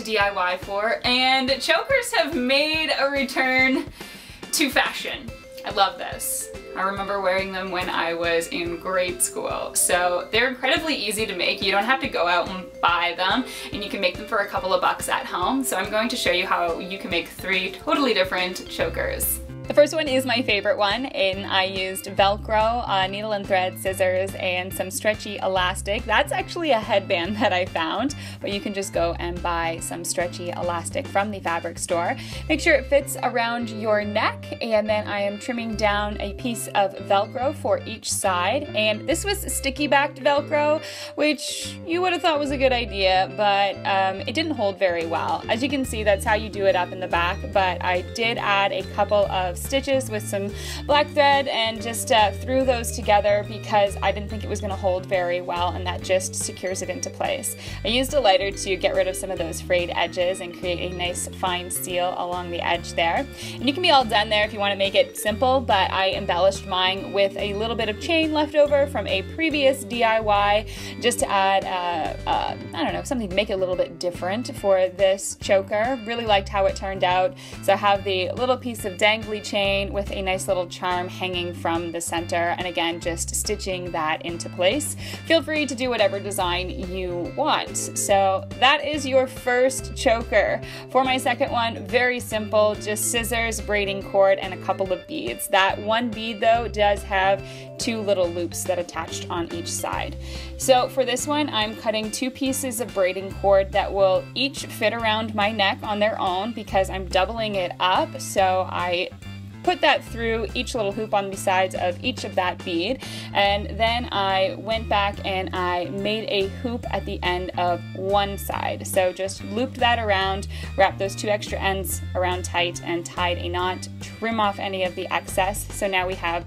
toDIYfor, and chokers have made a return to fashion. I love this. I remember wearing them when I was in grade school. So they're incredibly easy to make. You don't have to go out and buy them, and you can make them for a couple of bucks at home. So I'm going to show you how you can make 3 totally different chokers. The first one is my favorite one, and I used Velcro, needle and thread, scissors, and some stretchy elastic. That's actually a headband that I found, but you can just go and buy some stretchy elastic from the fabric store. Make sure it fits around your neck, and then I am trimming down a piece of Velcro for each side. And this was sticky backed Velcro, which you would have thought was a good idea, but it didn't hold very well. As you can see, that's how you do it up in the back, but I did add a couple of stitches with some black thread and just threw those together because I didn't think it was going to hold very well, and that just secures it into place. I used a lighter to get rid of some of those frayed edges and create a nice fine seal along the edge there. And you can be all done there if you want to make it simple, but I embellished mine with a little bit of chain left over from a previous DIY just to add, I don't know, something to make it a little bit different for this choker. Really liked how it turned out. So I have the little piece of dangly chain with a nice little charm hanging from the center, and again just stitching that into place. Feel free to do whatever design you want. So that is your first choker. For my second one, very simple, just scissors, braiding cord, and a couple of beads. That one bead though does have 2 little loops that attached on each side. So for this one, I'm cutting 2 pieces of braiding cord that will each fit around my neck on their own because I'm doubling it up. So I put that through each little hoop on the sides of each of that bead, and then I went back and I made a hoop at the end of one side. So just looped that around, wrapped those 2 extra ends around tight, and tied a knot, trim off any of the excess. So now we have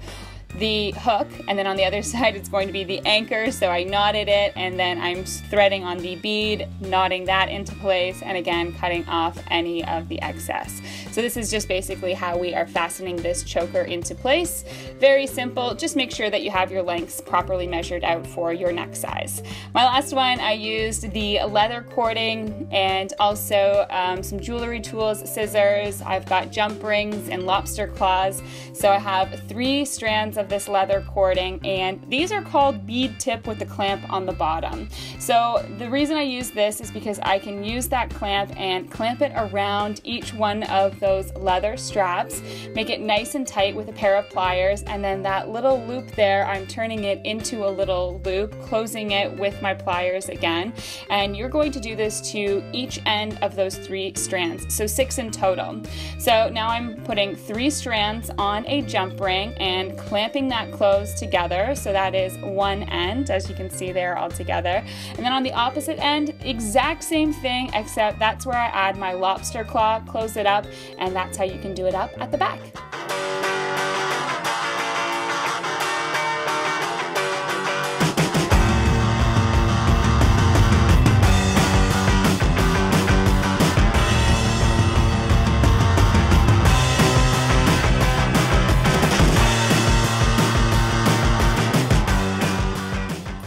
the hook, and then on the other side it's going to be the anchor. So I knotted it, and then I'm threading on the bead, knotting that into place, and again cutting off any of the excess. So this is just basically how we are fastening this choker into place. Very simple. Just make sure that you have your lengths properly measured out for your neck size. My last one, I used the leather cording and also some jewelry tools, scissors. I've got jump rings and lobster claws. So I have 3 strands of this leather cording, and these are called bead tip with the clamp on the bottom. So the reason I use this is because I can use that clamp and clamp it around each one of those leather straps, make it nice and tight with a pair of pliers, and then that little loop there, I'm turning it into a little loop, closing it with my pliers again. And you're going to do this to each end of those 3 strands, so 6 in total. So now I'm putting 3 strands on a jump ring and clamping that closed together. So that is one end, as you can see there all together. And then on the opposite end, exact same thing, except that's where I add my lobster claw, close it up, and that's how you can do it up at the back.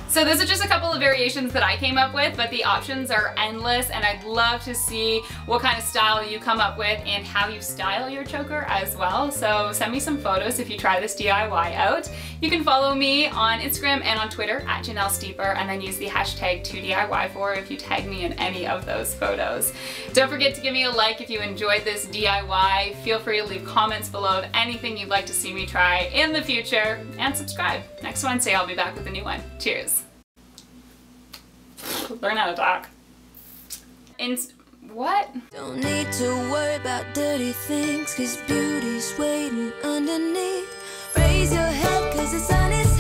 So those are just a couple of variations that I came up with, but the options are endless, and I'd love to see what kind of style you come up with and how you style your choker as well. So send me some photos if you try this DIY out. You can follow me on Instagram and on Twitter at JanelleSteeper, and then use the hashtag toDIYfor if you tag me in any of those photos. Don't forget to give me a like if you enjoyed this DIY. Feel free to leave comments below of anything you'd like to see me try in the future, and subscribe. Next Wednesday I'll be back with a new one. Cheers. Learn how to talk. What? Don't need to worry about dirty things, 'cause beauty's waiting underneath. Raise your head 'cause the sun is